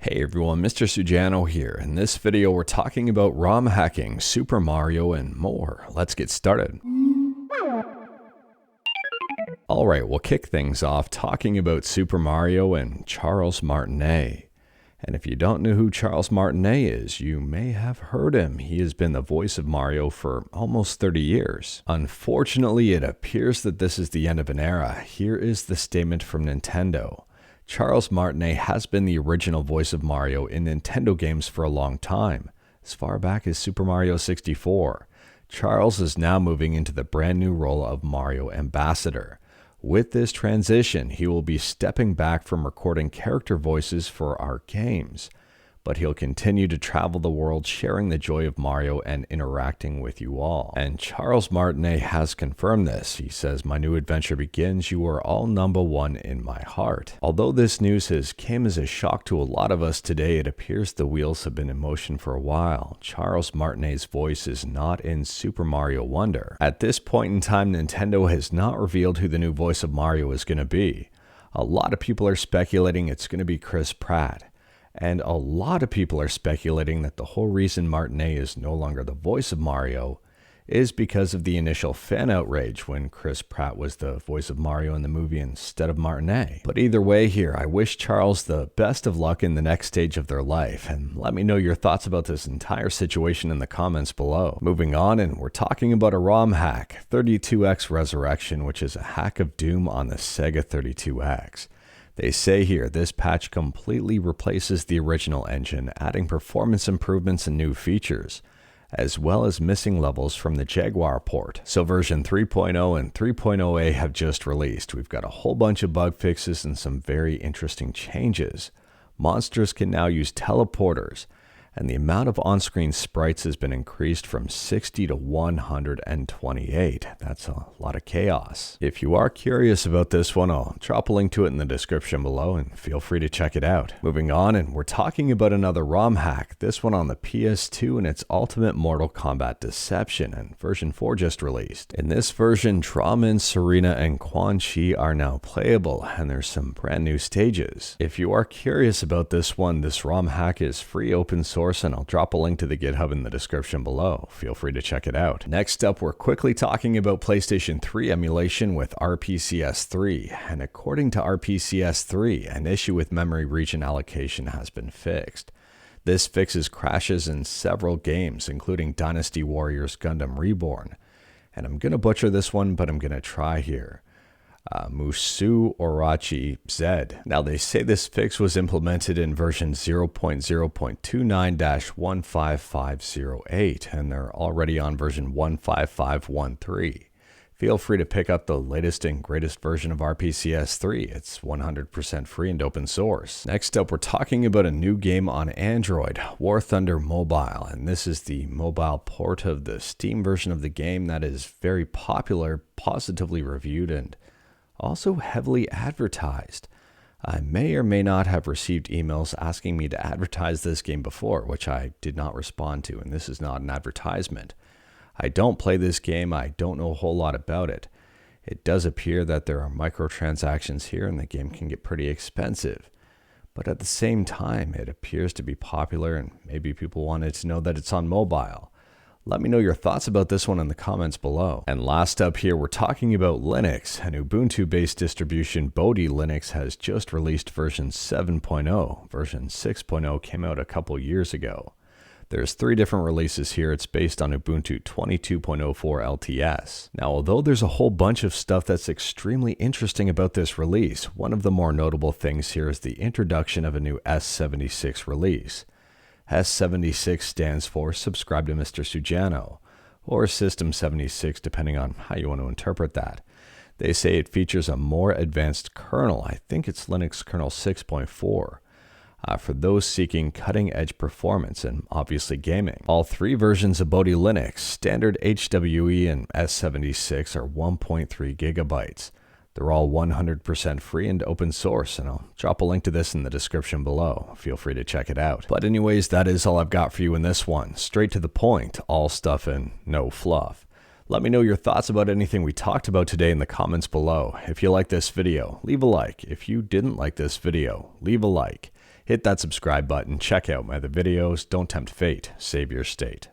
Hey everyone, Mr. Sujano here. In this video, we're talking about ROM hacking, Super Mario, and more. Let's get started. Alright, we'll kick things off talking about Super Mario and Charles Martinet. And if you don't know who Charles Martinet is, you may have heard him. He has been the voice of Mario for almost 30 years. Unfortunately, it appears that this is the end of an era. Here is the statement from Nintendo. Charles Martinet has been the original voice of Mario in Nintendo games for a long time, as far back as Super Mario 64. Charles is now moving into the brand new role of Mario Ambassador. With this transition, he will be stepping back from recording character voices for our games, but he'll continue to travel the world sharing the joy of Mario and interacting with you all. And Charles Martinet has confirmed this. He says, "My new adventure begins. You are all number one in my heart." Although this news has came as a shock to a lot of us today, it appears the wheels have been in motion for a while. Charles Martinet's voice is not in Super Mario Wonder. At this point in time, Nintendo has not revealed who the new voice of Mario is going to be. A lot of people are speculating it's going to be Chris Pratt. And a lot of people are speculating that the whole reason Martinet is no longer the voice of Mario is because of the initial fan outrage when Chris Pratt was the voice of Mario in the movie instead of Martinet. But either way here, I wish Charles the best of luck in the next stage of their life, and let me know your thoughts about this entire situation in the comments below. Moving on, and we're talking about a ROM hack, 32X Resurrection, which is a hack of Doom on the Sega 32X. They say here, this patch completely replaces the original engine, adding performance improvements and new features, as well as missing levels from the Jaguar port. So version 3.0 and 3.0a have just released. We've got a whole bunch of bug fixes and some very interesting changes. Monsters can now use teleporters, and the amount of on-screen sprites has been increased from 60 to 128. That's a lot of chaos. If you are curious about this one, I'll drop a link to it in the description below and feel free to check it out. Moving on, and we're talking about another ROM hack, this one on the PS2 and its Ultimate Mortal Kombat Deception, and version 4 just released. In this version, Draman, Serena, and Quan Chi are now playable, and there's some brand new stages. If you are curious about this one, this ROM hack is free open source, and I'll drop a link to the GitHub in the description below. Feel free to check it out. Next up, we're quickly talking about PlayStation 3 emulation with RPCS3, and according to RPCS3, an issue with memory region allocation has been fixed. This fixes crashes in several games, including Dynasty Warriors Gundam Reborn. And I'm going to butcher this one, but I'm going to try here. Musu Orachi Z. Now they say this fix was implemented in version 0.0.29-15508, and they're already on version 15513. Feel free to pick up the latest and greatest version of RPCS3. It's 100% free and open source. Next up, we're talking about a new game on Android, War Thunder Mobile, and this is the mobile port of the Steam version of the game that is very popular, positively reviewed, and also heavily advertised. I may or may not have received emails asking me to advertise this game before, which I did not respond to, and this is not an advertisement. I don't play this game, I don't know a whole lot about it. It does appear that there are microtransactions here and the game can get pretty expensive. But at the same time, it appears to be popular and maybe people wanted to know that it's on mobile. Let me know your thoughts about this one in the comments below. And last up here, we're talking about Linux. An Ubuntu-based distribution, Bodhi Linux, has just released version 7.0. Version 6.0 came out a couple years ago. There's 3 different releases here. It's based on Ubuntu 22.04 LTS. Now, although there's a whole bunch of stuff that's extremely interesting about this release, one of the more notable things here is the introduction of a new S76 release. S76 stands for Subscribe to Mr. Sujano, or System 76, depending on how you want to interpret that. They say it features a more advanced kernel. I think it's Linux kernel 6.4. For those seeking cutting-edge performance and obviously gaming. All 3 versions of Bodhi Linux, standard HWE and S76, are 1.3 gigabytes. They're all 100% free and open source, and I'll drop a link to this in the description below. Feel free to check it out. But anyways, that is all I've got for you in this one. Straight to the point, all stuff and no fluff. Let me know your thoughts about anything we talked about today in the comments below. If you like this video, leave a like. If you didn't like this video, leave a like. Hit that subscribe button, check out my other videos. Don't tempt fate, save your state.